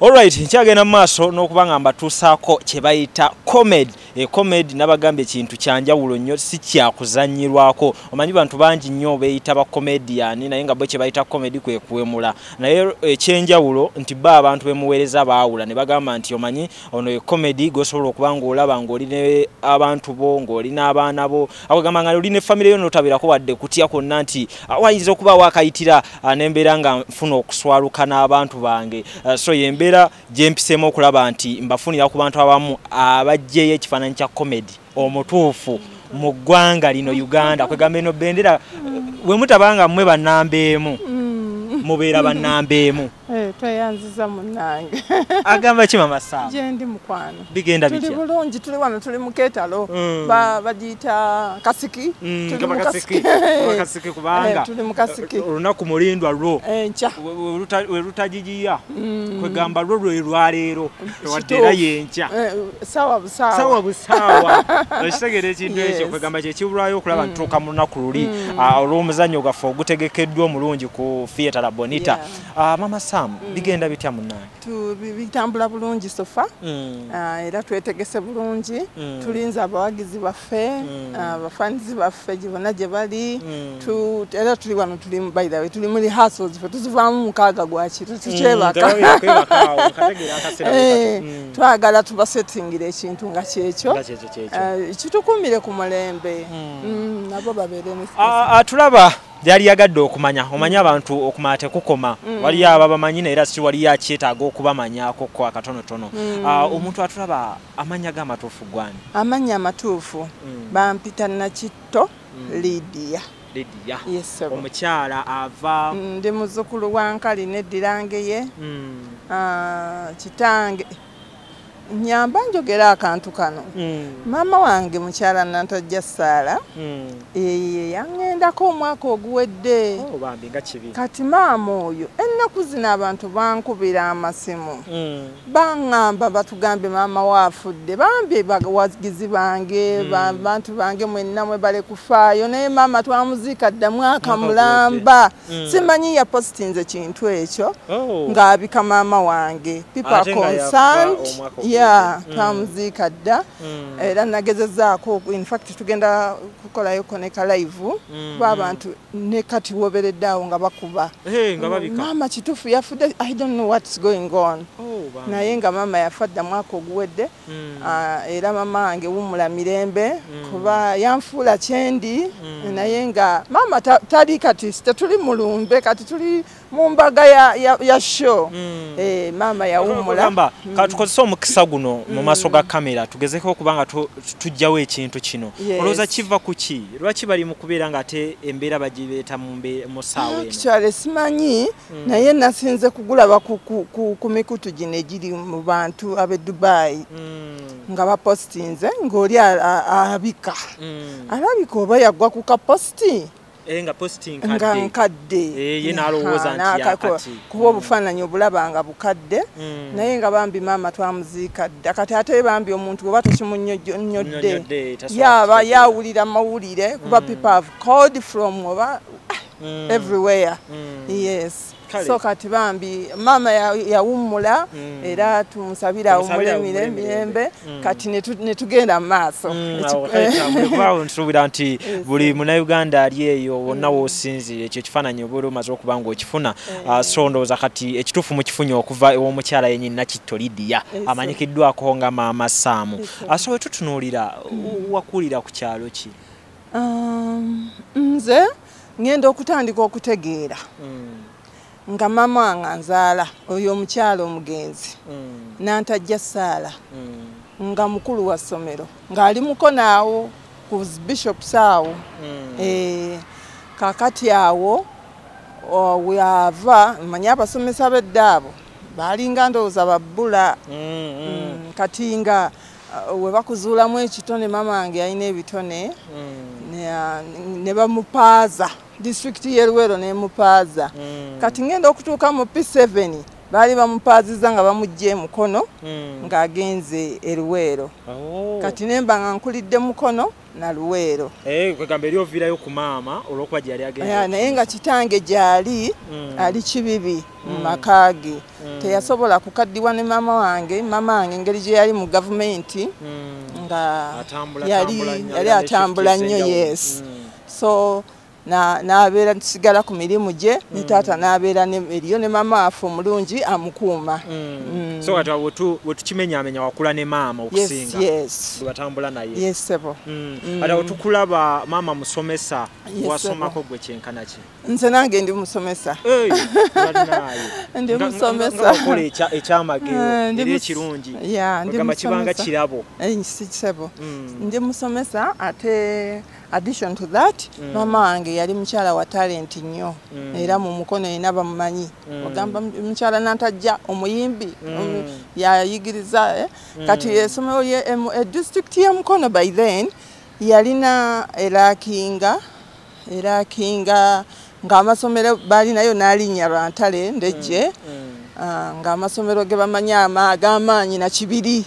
Alright, nkyagenda maaso n'okubanga mbatuusaako kye bayita comedy. Comedy nabagambye kintu kyanjawulo nnyo si kyakuzanyirwako. Omanyi bantu bangi nnyo beeyita ba comedian naye nga bo kye bayita comedy kwe kuwemula. Naye ekyenjawulo nti ba abantu bemuweereza baawula ne bagamba nti omanyi ono ye comedy gosobola okuba ng'olaba ng'oli ne abantu bo ng'oli n'abaana bo. Akugamba nga oli ne family yo n'otabirako wadde kutya kwonna nti wayinza okuba wakayitira n'embeera nga nfuna okuswaluka n'abantu bange. So yembeera gye mpiseemu okulaba nti mbafunira ku bantu abamu abajjeyo ekifaananyi kya comedy omutuufu mu ggwanga lino Uganda. Kwegamba eno bendera we mutabanga mmwe bannambeemu mubeera bannambeemu. Tweyanziza munnange. Agamba ki Maama Sam? Je ndi mukwano. Bigenda bitya? Tuli bulungi, tuli wano, tuli mu keetalo. Bagiyita kasiki. Tuli mu kasiki. Kasiki kubanga. Tuli mu kasiki. Olunaku mulindwa lwo. Enkya. We lutagijiya. Kwegamba lwo lwe lwaleero. Wadde era yenkya. Sawa busaawa. Sawa busaawa. Ekitegeera ekintu ekyo kwegamba kye kibulwayo okulaba ntuuka mu lunaku luli olw'omuzannyo gwaffe ogutegekeddwa omulungi ku Theatre La Bonita. Maama Sam, bigenda bitya munnange? Bitambula bulungi sofa. Era twetegese bulungi. Tulinza abawagizi baffe, abafanizi baffe bonna gye bali. Era tuli wano tuli by the way tuli muri rehearsals ffe tuzivaamu mukaaga gwa kiro tukyebaka. Twagala tubasettingira ekintu nga kyekyo. Kitukumire ku mulembe. Nabo babeere ne tulaba yali yagadde okumanya omanya abantu okumanya tekukoma wali aba bamanyi era si wali yakyetaaga okubamanyako ko akatonotono. Omuntu atulaba amanya g'amatuufu gwani? Amanya amatuufu bampita Nakitto Lydia. Yes, omukyala ava ndi muzzukulu wa Nkali n'eddirange ye. Kitange nyamba njogera akantu kano. Maama wange mukyala Nantajja Saala yangendako omwaka oguwedde. Kati maama oyo ennaku zino abantu bankubira amasimu baŋŋamba batugambe maama waafudde bambi bawagizi bange bantu bange mwenna mwe bale kufaayo naye maama twamuziika dda mwaka mulamba. Simanyi yapositinze kintu ekyo ng'abika maama wange. People are concerned. Twamuziika dda era nagezezaako in fact tugenda kukolayo koneka live abantu ne kati woberedde awo nga bakuba maama kituufu yafudde. I don't know what's going on. Naye nga maama yafadda mwaka oguwedde era maama wange wumula mirembe kuba yanfuula kyendi naye nga maama tali kati tetuli mulumbe kati tuli mu mbaga ya show. Maama yawumula. Katukozesa omukisa guno mu maaso ga kamera tugezeko okubanga tujjawo ekintu kino. Olowooza kiva ku ki? Lwaki bali mu kubeera nga ate embeera bagibeeta mu ssaawa eno? Kikyale simanyi naye nasinze kugulaba ku mikutu gino egiri mu bantu ab'e Dubai nga bapositinze ng'oli abika alabika oba yaggwa ku kapositi nga posting nga nkadde ye nalowooza nti yakati kuba obufaananyi obulaba nga bukadde naye nga bambi maama twamuziika dda kati ate bambi omuntu oba tokimunnyonnyodde yaba yawulira mawulire kuba people have called from oba everywhere. Yes. So kati bambi maama yawummula era tumusabira awummule mirembe kati ne tugenda mu maaso. Nsuubira nti buli Munnayuganda ali eyo wonna w'osinzire ekyo kifaananyi oba omaze okuba ng'okifuna. So ndowooza kati ekituufu mukifunye okuva ew'omukyala yennyini Nakitto Lydia amanyikiddwako nga Maama Sam. So we tutunuulira wakulira ku kyalo ki? Nze ngenda okutandika okutegeera nga maama wange anzaala oyo omukyala omugenzi Nantajja Saala nga mukulu wa ssomero ng'ali mukono awo ku bishops awo. Kakati awo weava manyi abasomesa b'edda abo baalinga ndowooza babbula kati nga we bakuzuulamu ekitone maama wange yalina ebitone ne bamupaaza district y'Eluweero n'emupaaza. Kati ngenda okutuuka mu P7 baali bamupaaziza nga bamugye mukono ng'agenze Eluweero. Kati nemba nga nkulidde mukono na Luweero. Kwegamba eri ovirayo ku maama olwokuba gyali agenda. Naye nga kitange gyali ali kibibi mu maka ge. Teyasobola kukaddiwa ne maama wange engeri gye yali mu gavumenti nga yali atambula nnyo, yes. So n'abeera sigala ku mirimu gye ne taata n'abeera eriyo ne maama waffe omulungi amukuuma. So kati bwe tukimenyaamenya wakula ne maama okusinga bwe batambula naye. Yes sebo. Ate tukulaba maama musomesa wasomako gwe kyenkana ki? Nze nange ndi musomesa. Ndi musomesa. Okola ekyamagero era ekirungi. Ogamba kibanga kirabo. Sebo. Ndi musomesa ate addition to that, mama wange yali mukyala wa talent nnyo era mu mukono ena bamumanyi. Ogamba mukyala nantajja omuyimbi yayigiriza kati esomero ye district ye Mukono by then yalina erakinga ng'amasomero balinayo n'alinnya Lwantale ndejje ng'amasomero ge bamanyi ag'amaanyi na Kibiri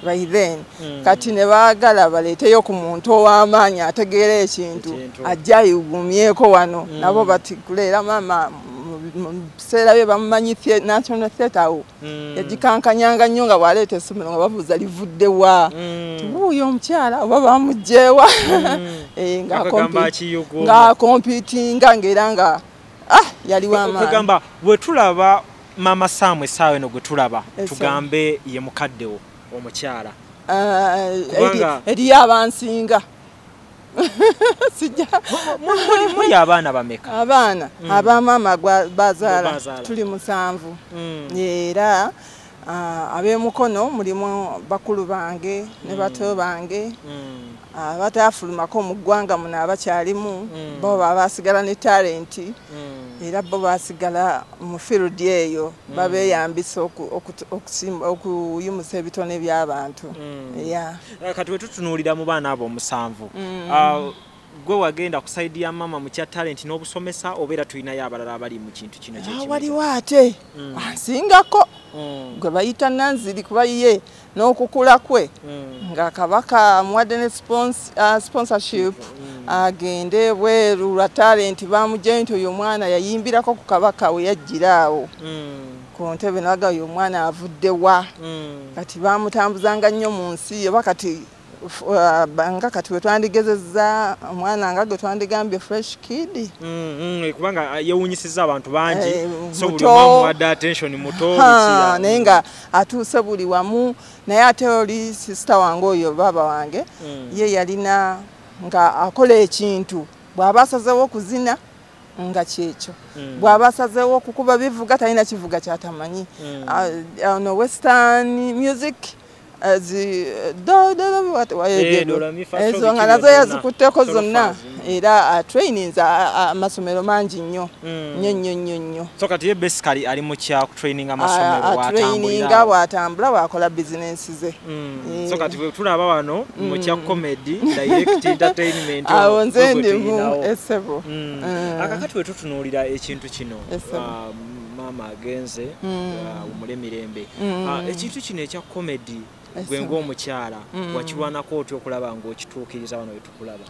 by then kati ne baagala baleeteyo ku muntu ow'amaanyi ategeera ekintu ajja ayugumyeko wano nabo bati kuleera maama mu biseera bye bamumanyi National Theatre awo yagikankanyanga nnyo nga bw'aleeta essomero nga babuuza livudde wa tubuuyo omukyala oba bamuggyeewa ng'akompitinga ng'era nga yali w'amaanyi. Kugamba bwe tulaba Maama Sam essaawa eno gwe tulaba tugambe ye mukaddewo omukyala eriyo abansinga muli abaana bameka? Abaana abamaama bazaala tuli 7 era ab'emukono mulimu bakulu bange ne bato bange abatafulumako mu ggwanga muno abakyalimu bo basigala ne talenti era bo basigala mu field eyo babeeyambisa okuyimusa ebitone by'abantu. Kati wetutunuulira mu baana abo 7 gwe wagenda kusaidia mama mu kya talent n'obusomesa obeera tulinayo abalala abali mu kintu kino ky'ekimu? Waliwo ate ansingako gwe bayita Nanziri kuba ye n'okukula kwe nga Kabaka amuwadde ne sponsorship agende bweru lwa talent bamugye nti oyo omwana yayimbirako ku Kabaka we yajjira awo ku ntebe naga oyo omwana avudde wa kati bamutambuzanga nnyo mu nsi oba kati nga kati wetwandigezezza omwana nga gwe twandigambye fresh kid kubanga yewunyisiza abantu bangi so buli mwamu wadde attention muto naye nga atuuse buli wamu naye ate oli sister wange oyo baba wange ye yalina nga akola ekintu bw'aba asazeewo okuzina nga kyekyo bw'aba asazeewo okukuba bivuga talina kivuga kyatamanyi no western music ezo nga nazo yazikutteko zonna era trainings amasomero mangi nnyo nnyo. So kati ye basically ali mu kya training amasomero bw'atambula bw'akola business ze. So kati bwe tulaba wano mu kya comedy direct entertainment awo nze ndimu esebo. Akakati bwe tutunuulira ekintu kino maama agenze umule mirembe ekintu kino ekya comedy gwe ng'omukyala wakirwanako otya okulaba ng'okituukiriza wano wetukulaba?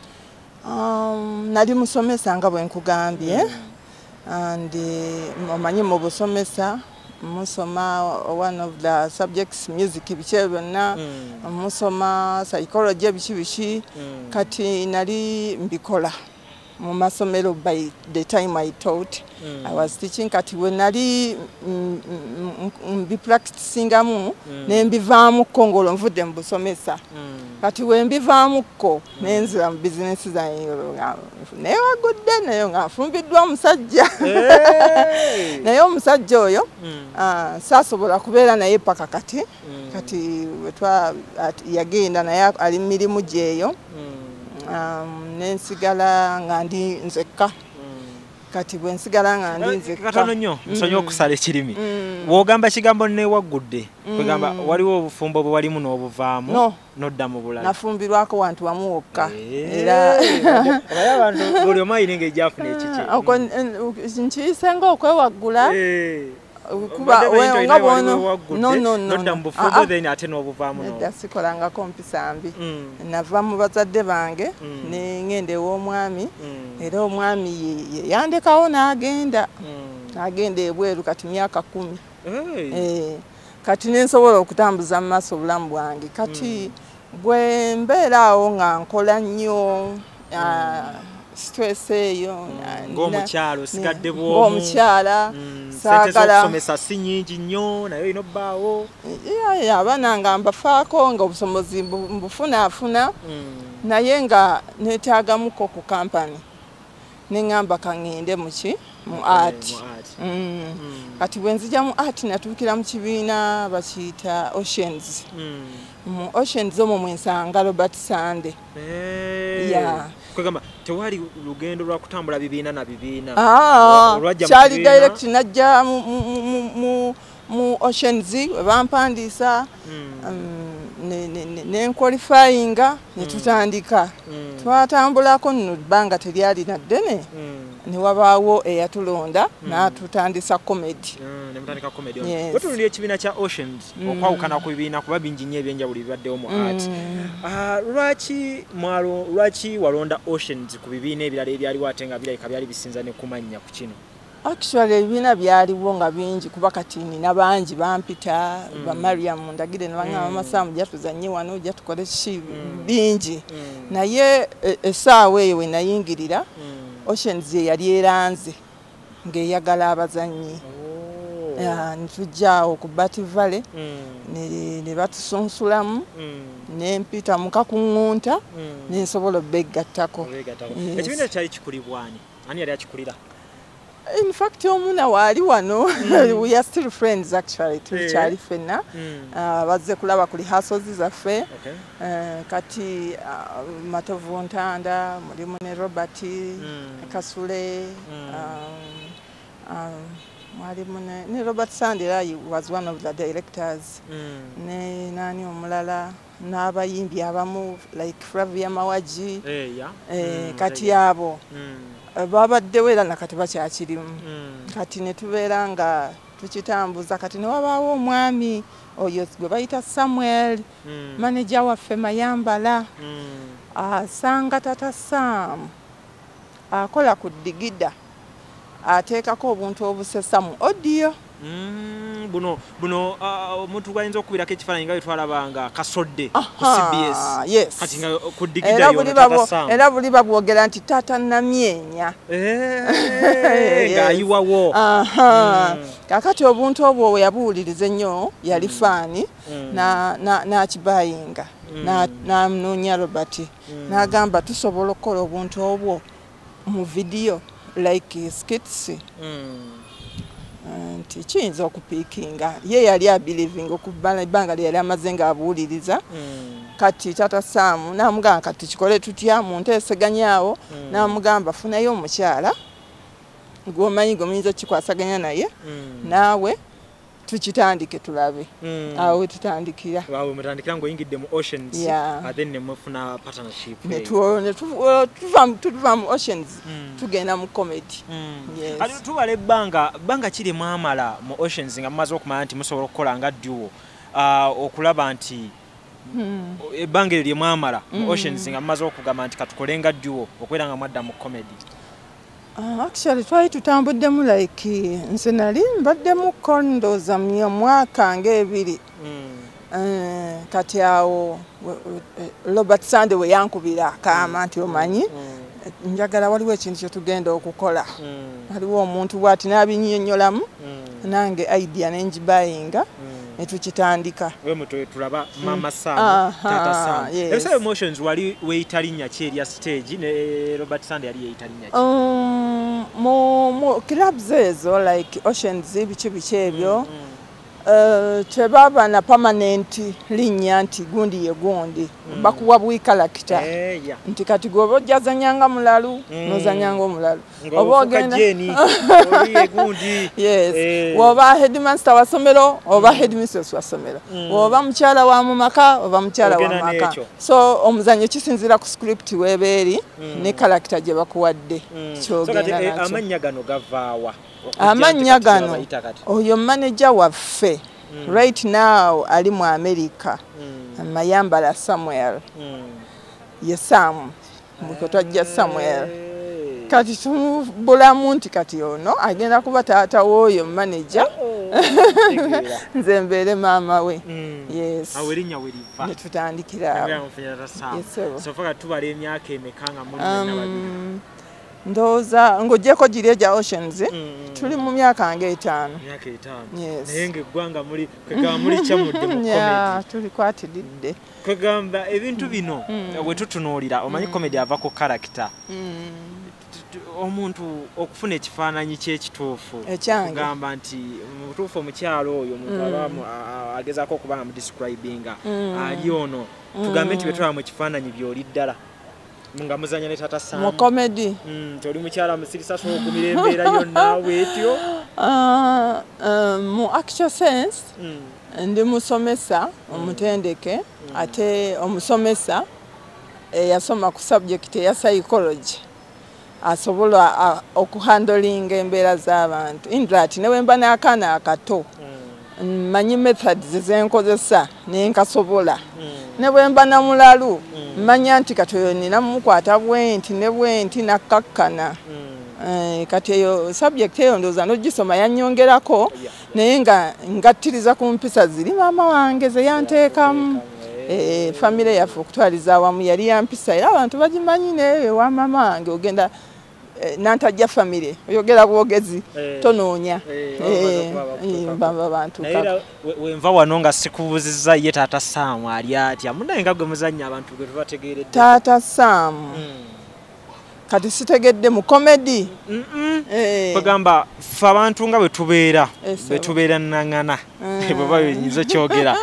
Nali musomesa nga bwe nkugambye and omanyi mu busomesa musoma one of the subjects music bice byonna musoma psychology biki kati nali mbikola mu masomero by the time I taught. I was teaching kati we nali mbi practicingamu ne mbivaamu kongolo nvudde mu busomesa kati we mbivaamu ko nenzira mu business zange naye wagudde naye nga nfumbiddwa omusajja naye omusajja oyo saasobola kubeera naye paka kati yagenda naye ali mu mirimu gyeyo nensigala nga ndi nzekka kati bwe nsigala nga ndi nzekka. Katono nnyo nsonyi okusala ekirimi wogamba kigambo neewagudde kwegamba waliwo obufumbo bwe walimu n'obuvaamu nodda mu bulala? Nafumbirwako wantu wamu wokka era abantu buli omu ayina engeri gy'afuna ekiki nkiyisenga okwewaggula kuba wenga bono no nodda mufumbo then ate n'obuvaamu no dasikolanga kompisambi nava mu bazadde bange ne ngende w'omwami era omwami yandekawo n'agenda ebweru kati myaka 10 kati nensobola okutambuza mu maaso obulamu bwange kati bwe mbeeraawo nga nkola nnyo stress eyo ng'omukyalo sigadde bwomu ng'omukyala saagala okusomesa si nyingi nnyo nayo ino bbaawo abaana nga mbafaako nga obusomozi mbufunaafuna naye nga neetaagamuko ku kampani neŋŋamba kaŋŋende mu art kati bwe nzija mu art natuukira mu kibiina bakiyita Oceans mu Oceans omwo mwensanga Robert Sande kwegamba tewali lugendo lwa kutambula bibiina na bibiina kyali direct najja mu Oceans we bampandiisa nenqualifyinga netutandika twatambulako nno bbanga teryali na ddene ne wabaawo eyatulonda n'atutandisa comedy wetunuulira ekibiina kya Oceans okwawukana ku bibiina kuba bingi nnyo ebyenjawulo bibaddewo mu art lwaki walonda Oceans ku bibiina ebirala ebyaliwo ate nga birabika byali bisinza ne kumanya ku kino actually ebibiina byaliwo nga bingi kuba kati nina bangi bampita ba Mariam ndagire ne bangamba Maama Sam jja tuzannye wano jja tukole ki bingi naye essaawa eyo we nayingirira Oceans yali eranze ng'eyagala abazannyi nitujjaawo ku Bati Valley ne batusunsulamu nempita mu kakuŋŋunta nensobola obbegattako ekibiina kyali kikulibwani ani yali akikulira in fact omuna wali wano we are still friends actually tukyali ffenna bazze kulaba ku rehearsals zaffe kati Matovu Ntanda mulimu ne Robert Kasule mwalimu ne Robert Sandera was one of the directors ne nani omulala n'abayimbi abamu like Flavia Mawaji kati abo babaddewo era nakati bakyakirimu kati ne tubeera nga tukitambuza kati ne wabaawo omwami oyo gwe bayita Samuel manager waffe Mayambala asanga Taata Sam akola ku digida ateekako obuntu obusesa mu audio buno omuntu gwayinza okubirako ekifaananyi nga twalabanga kasodde ku CBS kati nga ku digida era buli babwogera nti taata namyenya ng'ayiwawo kakati obuntu obwo we yabuwuliriza ennyo yali faani n'akibayinga n'amunoonya Robert n'agamba tusobola okukola obuntu obwo mu vidiyo like skits nti kiyinza okupiikinga ye yali abelieving okubala ebbanga lye yali amaze ng'abuwuliriza kati Taata Sam n'amugamba kati tukikole tutya mu nteeseganyaawo n'amugamba funayo omukyala gw'omanyi gwe kikwasaganya naye naawe tukitandike tulabe awo tutandikira mutandikira ng'oyingidde mu Oceans then ne mufuna partnership tuva mu Oceans tugenda mu comedy tubala ebbanga kiri mwamala mu Oceans nga mumaze okumanya nti musobola okukola nga duo okulaba nti ebbanga eryo lye mwamala mu Oceans nga mumaze okugamba nti katukole nga duo okwera nga mwadda mu comedy actually twali tutambuddemu like nze nali mbaddemu kondoza mu mwaka ng'ebiri kati awo Robert Sande we yankubira akaama nti omanyi njagala waliwo ekintu kye tugenda okukola waliwo omuntu bw'ati n'abinnyonnyolamu nange idea nengibayinga netukitandika tulaba Maama Sam Taata Sam ebisaba emotions wali weyita linnya ki erya stage ne Robert Sande yali yeyita linnya ki mu clubs ezo like Oceans biki ebyo tebaba na permanent linnya nti gundi ye gundi bakuwa bwikalakita nti kati gwoba ojjazanyanga mulalu nozanyanga omulalu oba ogenda woba headmaster wa ssomero oba headmistress wa ssomero woba mukyala wa mu maka oba mukyala wa maka so omuzannyo kisinzira ku script weebeeri ne kalakita gye bakuwadde kyogenda nakyo amannya gano gavaawa Amanya gano oyo manager waffe right now ali mu America Mayambala Samuel ye Sam mukotwajja Samuel kati tumubulamu nti kati ono agenda kuba taata w'oyo manager nze mbeere maama we yes awerinya weriva ne tutandikira sofa tubala emyaka emeka nga muli n'ababiri ndowooza ng'oggyeko giri egya Oceans tuli mu myaka nga 5 naye ng'eggwanga muli kwegamba muli kyamudde mu comedy tulikwatiridde kwegamba ebintu bino bwe tutunuulira omanyi comedy ava ku character omuntu okufuna ekifaananyi ky'ekituufu kugamba nti mutuufu omukyalo oyo omuntu abamu agezaako okuba nga mudescribinga ali ono tugambe nti betulaba mu kifaananyi by'oli ddala nga muzanya ne Taata Sam mu comedy oli mukyala musirisa so okumira embeera yonna bwetyo mu actual sense ndi musomesa omutendeke ate omusomesa yasoma ku subject ya psychology asobola okuhandlinga embeera z'abantu indrat newemba n'akaana akato manyi methods zenkozesa nenkasobola ne bwemba na mulalu manya nti kati oyo nina mukwata bwenti ne bwenti nakkakkana kati eyo subject eyo ndooza n'ogisoma yannyongerako naye nga ngattiriza ku mpisa ziri maama wange ze yanteekamu famire yaffe okutwaliza awamu yali yampisa era abantu bagimanyi neyo wa maama wange ogenda nantajja famire oyogera bwogezi tonoonya bamba bantu naye wenva wano nga sikubuuzizza ye Taata Sam ali atya munaye nga gwe muzannya abantu gwe tubategeeredde Taata Sam kati sitegedde mu comedy bagamba ffe abantu nga bwe tubeera nnaŋŋana bwe bayinza kyogera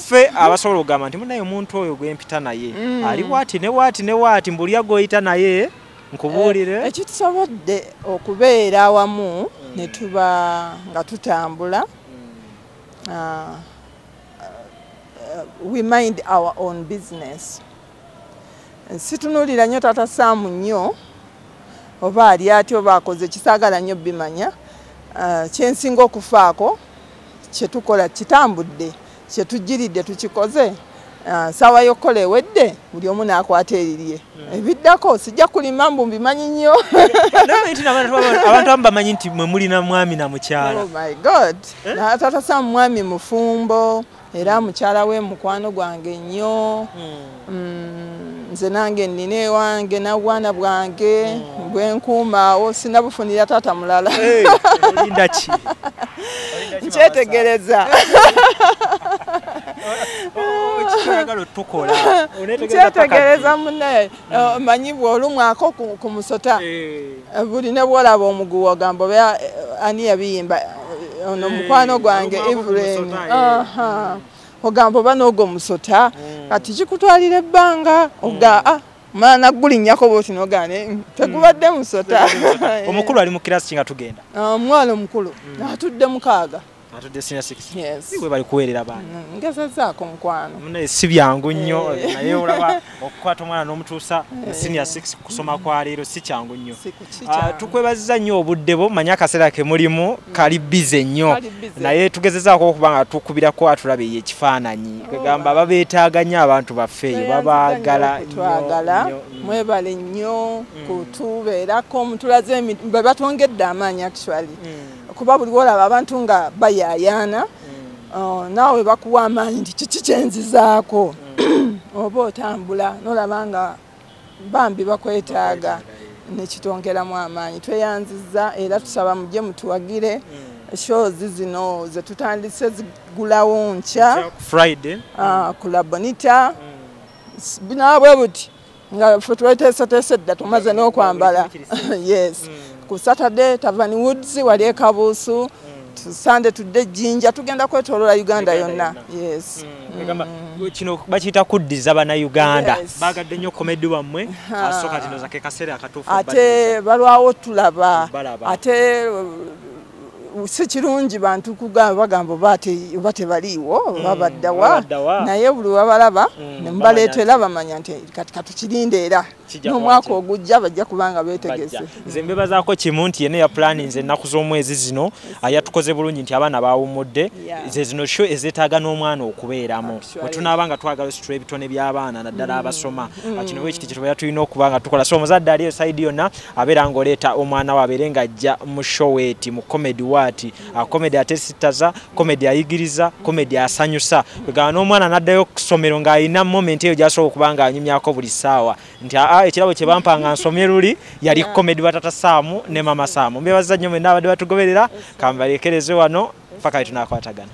ffe abasobola okugamba nti munaye omuntu oyo gwempita naye ali waati ne waati ne waati mbulya gw'oyita naye nkubuulire ekitusobodde okubeera awamu ne tuba nga tutambula we mind our own business situnuulira nnyo Taata Sam nnyo oba ali ati oba akoze kisaagala nnyo bimanya kyensinga okufaako kyetukola kitambudde kyetujjiridde tukikoze sawa yokola ewedde buli omu n'akwata erirye ebiddako sijja kulima mbu mbimanyi nnyo abantu abamu bamanyi nti mwe mulina mwami na mukyala oh my god Taata Sam mwami mufumbo era mukyala we mukwano gwange nnyo nze nange nnina ewange n'obwana bwange bwenkuumaawo sinabufunira taata mulala nkyetegereza nkyetegereza munne manyi bw'olumwako ku musota buli ne bw'olaba omuguwa ogamba oba ani yabiyimba ono mukwano gwange Evelyn ogamba oba n'ogwo musota kati kikutwalira ebbanga oga mwana gulinnyako bwoti n'ogaane tegubadde musota omukulu ali mu kirasi kinga tugenda omwana omukulu atudde mukaaga atudde senior 6 yes we bali kuweerera baana ngezezaako mukwano naye si byangu nnyo naye olaba okukwata omwana n'omutuusa senior 6 kusoma kwa leero si kyangu nnyo tukwebaziza nnyo obudde bwo manya akaseera ke mulimu kali bize nnyo naye tugezezaako okuba nga tukubirako atulabe ekifaananyi kwegamba babeetaaga nnyo abantu baffe eyo babaagala mwebale nnyo kutubeerako mutulaze bwe batwongedde amaanyi actually kuba buli olaba abantu nga bayaayaana naawe bakuwa amaanyi nti kiki kyenzizaako oba otambula nolaba nga bambi bakwetaaga nekitongeramu amaanyi tweyanziza era tusaba mujje mutuwagire shows zino ze tutandise zigulawo nkya Friday ku La Bonita binaabwe buti nga ffe tweteeseteese dda tumaze n'okwambala yes ku Saturday Tavani Woods wali e Kabuusu Sunday tudde Jinja tugenda kwetoloola Uganda yonna yes kino bakiyita kuddiza bana Uganda bagadde nnyo komedi wammwe asooka tino zake kaseera akatuufu ate balwawo tulaba ate si kirungi bantu kugamba bagamba bate baliwo babaddawa naye buli wabalaba ne mbaleetera bamanya nti kati katukirinde era n'omwaka ogujja bajja kubanga beetegese. Nze mbebazaako kimu nti yene ya planning ennaku z'omwezi zino yatukoze bulungi nti abaana baawummudde ze zino sho ezeetaaga n'omwana okubeeramu bwe tunaabanga twagala ositula ebitone by'abaana naddala abasoma kino bwe kiti kitubeera tulina okuba nga tukola so omuzadde ali eyo sayidi yonna abeera ng'oleeta omwana we abeere ng'ajja mu showeti mu comedy waati comedy ate sittaza comedy ayigiriza comedy asanyusa kwegamba n'omwana n'addayo ku ssomero ng'alina moment eyo gy'asobola okuba ng'anyumyako buli ssaawa nti ekirabo kye bampanga nsomye luli yali comedy wa Taata Sam ne Maama Sam. Mbebaza nnyo mwenna abadde batugoberera kambalekereze wano paka tunakwatagana.